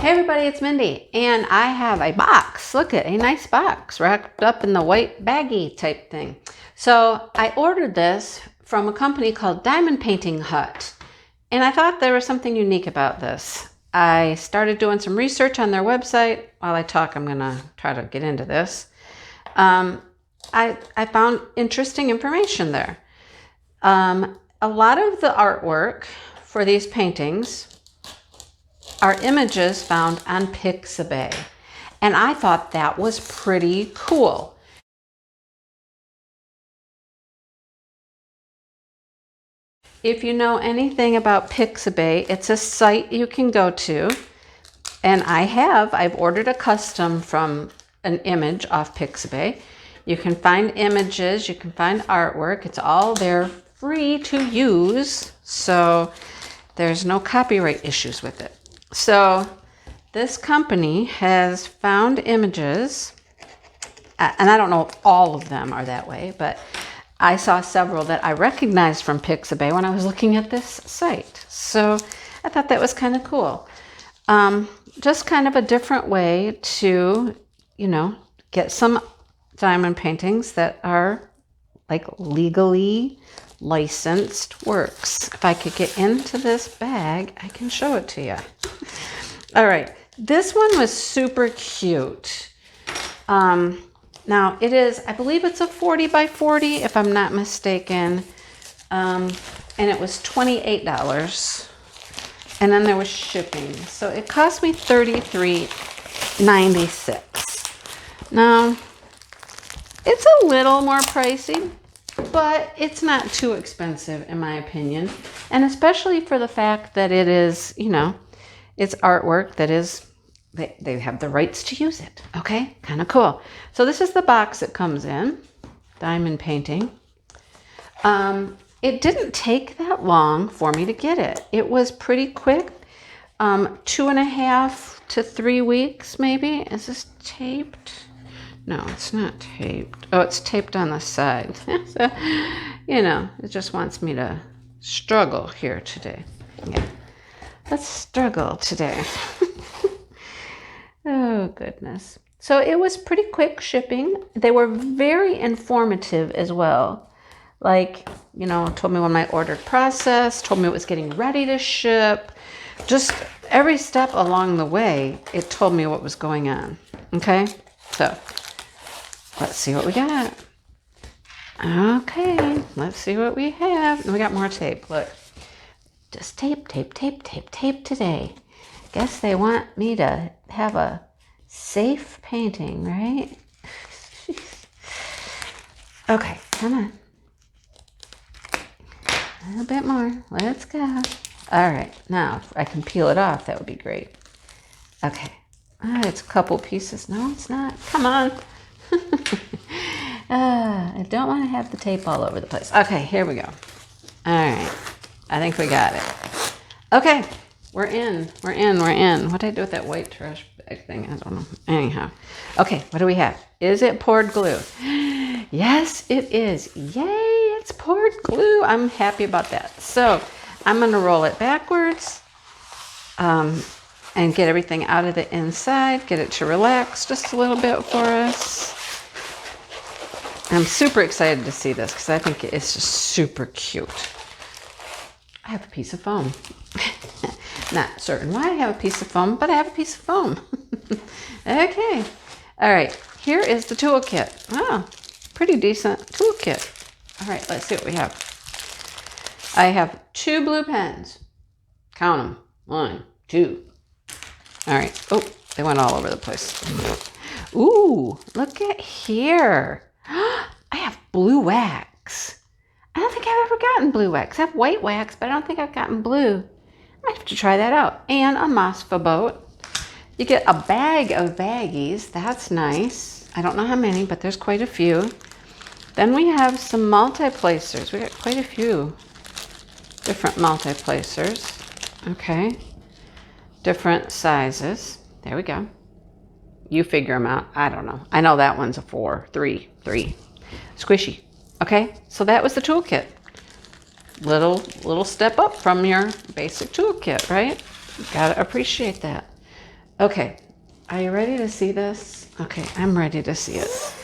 Hey everybody, it's Mindy, and I have a box. Look at a nice box wrapped up in the white baggy type thing. So I ordered this from a company called Diamond Painting Hut, and I thought there was something unique about this. I started doing some research on their website. While I talk, I'm gonna try to get into this. I found interesting information there. A lot of the artwork for these paintings are images found on Pixabay. And I thought that was pretty cool. If you know anything about Pixabay, it's a site you can go to. And I've ordered a custom from an image off Pixabay. You can find images, you can find artwork. It's all there free to use. So there's no copyright issues with it. So this company has found images, and I don't know if all of them are that way, but I saw several that I recognized from Pixabay when I was looking at this site. So I thought that was kind of cool. Just kind of a different way to, get some diamond paintings that are like legally licensed works. If I could get into this bag, I can show it to you. All right, this one was super cute. Now it is, I believe it's a 40 by 40, if I'm not mistaken. And it was $28. And then there was shipping. So it cost me $33.96. Now, it's a little more pricey, but it's not too expensive in my opinion. And especially for the fact that it is, it's artwork that is, they have the rights to use it. Okay, kind of cool. So this is the box it comes in, diamond painting. It didn't take that long for me to get it. It was pretty quick, 2.5 to 3 weeks maybe. Is this taped? No, it's not taped. Oh, it's taped on the side. So, it just wants me to struggle here today. Yeah, let's struggle today. Oh, goodness. So it was pretty quick shipping. They were very informative as well. Like, told me when my order process, told me it was getting ready to ship. Just every step along the way, it told me what was going on. Okay, so let's see what we got. Okay, let's see what we have. We got more tape, look. Just tape today. Guess they want me to have a safe painting, right? Okay, come on. A little bit more. Let's go. All right, now if I can peel it off, that would be great. Okay. It's a couple pieces. No, it's not. Come on. I don't want to have the tape all over the place. Okay, here we go. All right. I think we got it. Okay. We're in. What did I do with that white trash bag thing? I don't know. Anyhow. Okay, what do we have? Is it poured glue? Yes, it is. Yay, it's poured glue. I'm happy about that. So I'm going to roll it backwards and get everything out of the inside. Get it to relax just a little bit for us. I'm super excited to see this because I think it's just super cute. I have a piece of foam. Not certain why I have a piece of foam, but I have a piece of foam. Okay. All right. Here is the toolkit. Oh, pretty decent toolkit. All right. Let's see what we have. I have 2 blue pens. Count them. 1, 2. All right. Oh, they went all over the place. Ooh, look at here. I have blue wax. I don't think I've ever gotten blue wax. I have white wax, but I don't think I've gotten blue. I might have to try that out. And a Mosfa boat. You get a bag of baggies. That's nice. I don't know how many, but there's quite a few. Then we have some multi-placers. We got quite a few different multi-placers. Okay. Different sizes. There we go. You figure them out. I don't know. I know that one's a 4, 3. Squishy. Okay, so that was the toolkit. Little step up from your basic toolkit, right? Gotta appreciate that. Okay, are you ready to see this? Okay, I'm ready to see it.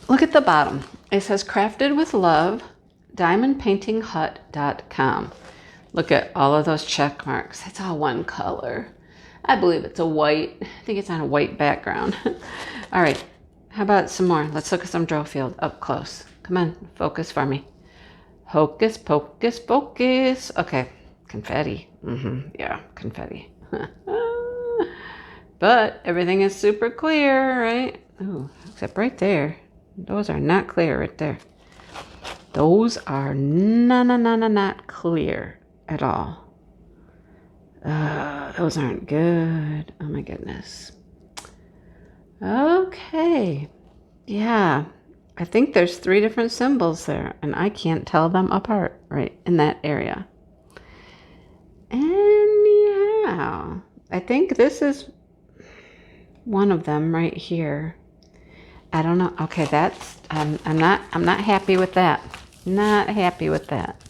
Look at the bottom. It says crafted with love, diamondpaintinghut.com. Look at all of those check marks. It's all one color. I believe it's a white. I think it's on a white background. All right, how about some more? Let's look at some drill field up close. Come on, focus for me. Hocus pocus pocus. Okay, confetti. Yeah, confetti. But everything is super clear, right? Ooh, except right there. Those are not clear right there. Those are not clear at all. Those aren't good. Oh my goodness. Okay. Yeah. I think there's 3 different symbols there, and I can't tell them apart right in that area. Anyhow, I think this is one of them right here. I don't know. Okay, that's I'm not happy with that. Not happy with that.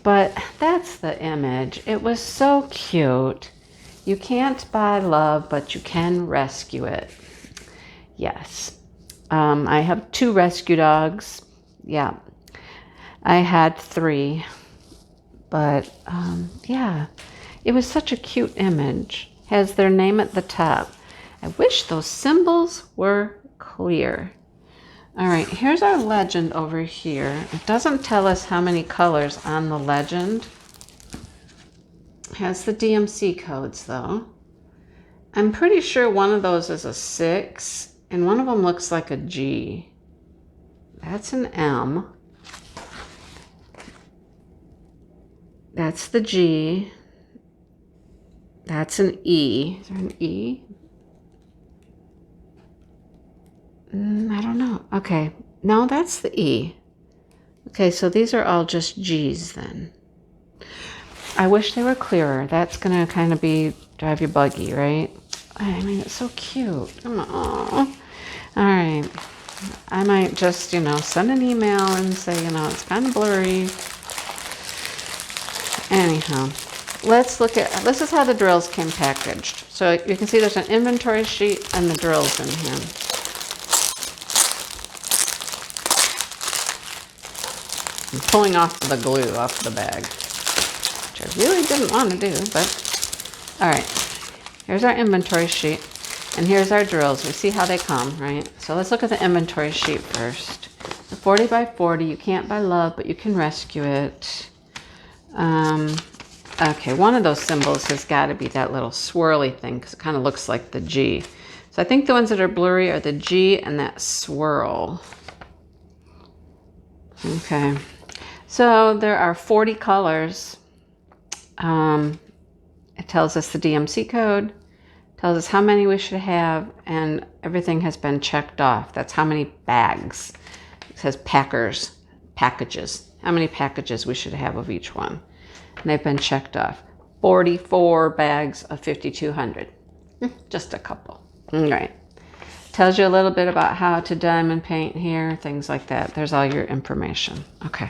But that's the image. It was so cute. You can't buy love, but you can rescue it. Yes. I have 2 rescue dogs. Yeah. I had 3. But yeah, it was such a cute image. Has their name at the top. I wish those symbols were clear. All right, here's our legend over here. It doesn't tell us how many colors on the legend. It has the DMC codes though. I'm pretty sure one of those is a 6 and one of them looks like a G. That's an M. That's the G. That's an E. Is there an E? I don't know. Okay. No, that's the E. Okay, so these are all just G's then. I wish they were clearer. That's going to kind of drive you buggy, right? I mean, it's so cute. Aww. All right. I might just, send an email and say, it's kind of blurry. Anyhow, let's look at, this is how the drills came packaged. So you can see there's an inventory sheet and the drills in here. I'm pulling off the glue off the bag, which I really didn't want to do, but all right. Here's our inventory sheet, and here's our drills. We see how they come, right? So let's look at the inventory sheet first. The 40 by 40, you can't buy love, but you can rescue it. Okay, one of those symbols has got to be that little swirly thing, because it kind of looks like the G. So I think the ones that are blurry are the G and that swirl. Okay. So there are 40 colors. It tells us the DMC code, tells us how many we should have, and everything has been checked off. That's how many bags. It says packages, how many packages we should have of each one. And they've been checked off. 44 bags of 5,200. Just a couple. All right. Tells you a little bit about how to diamond paint here, things like that. There's all your information. Okay.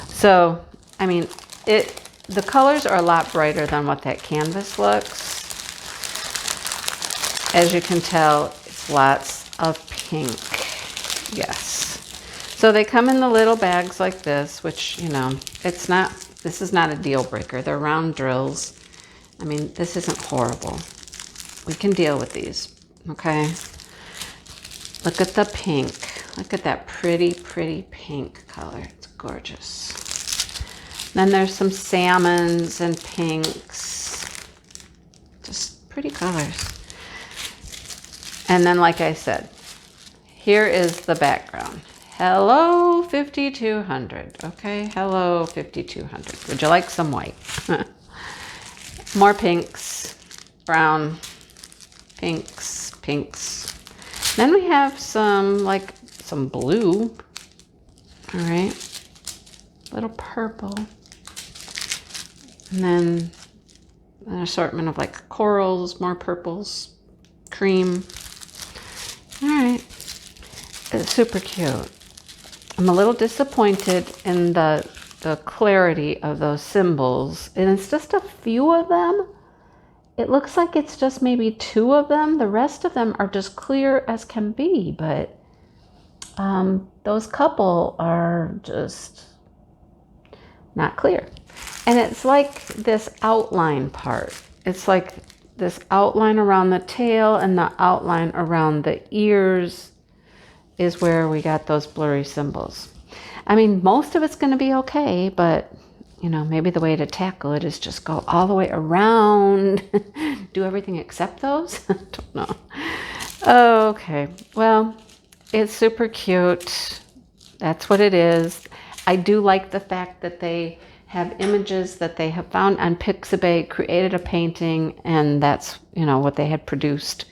So, I mean, the colors are a lot brighter than what that canvas looks. As you can tell, it's lots of pink. Yes. So they come in the little bags like this, which, this is not a deal breaker. They're round drills. I mean, this isn't horrible. We can deal with these, okay? Look at the pink. Look at that pretty, pretty pink color. It's gorgeous. Then there's some salmons and pinks. Just pretty colors. And then, like I said, here is the background. Hello, 5,200. Okay, hello, 5,200. Would you like some white? More pinks, brown, pinks. Then we have some blue. All right, little purple. And then an assortment of corals, more purples, cream. All right, it's super cute. I'm a little disappointed in the clarity of those symbols, and it's just a few of them. it looks like it's just maybe 2 of them. The rest of them are just clear as can be, but those couple are just not clear. And it's like this outline part. It's like this outline around the tail and the outline around the ears is where we got those blurry symbols. I mean, most of it's going to be okay, but you know, maybe the way to tackle it is just go all the way around, do everything except those. I don't know. Okay, well, it's super cute. That's what it is. I do like the fact that they have images that they have found on Pixabay, created a painting, and that's, you know, what they had produced.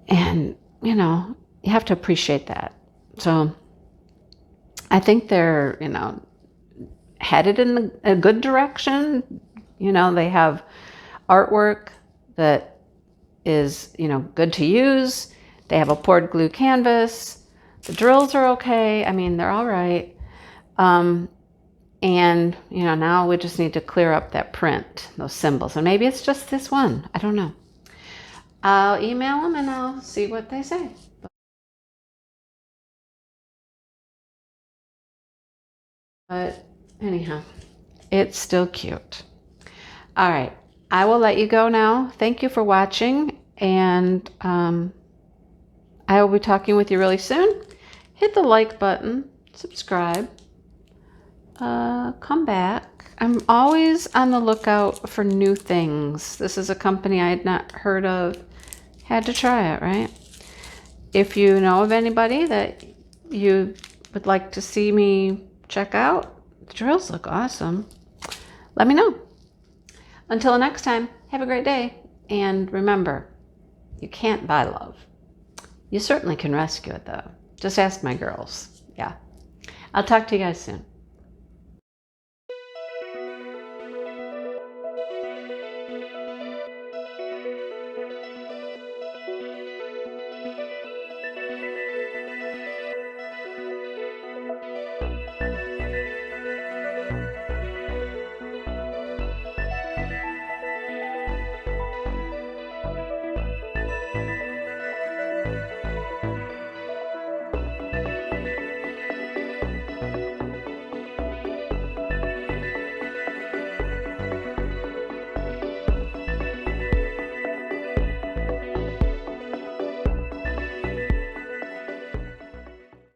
And, you know, you have to appreciate that. So I think they're, you know, headed in a good direction. You know, they have artwork that is, you know, good to use. They have a poured glue canvas. The drills are okay. I mean, they're all right. And, you know, now we just need to clear up that print, those symbols. And maybe it's just this one. I don't know. I'll email them and I'll see what they say. But anyhow, it's still cute. All right. I will let you go now. Thank you for watching. And I will be talking with you really soon. Hit the like button. Subscribe. Come back. I'm always on the lookout for new things. This is a company I had not heard of. Had to try it, right? If you know of anybody that you would like to see me check out, the drills look awesome. Let me know. Until next time, have a great day. And remember, you can't buy love. You certainly can rescue it, though. Just ask my girls. Yeah. I'll talk to you guys soon.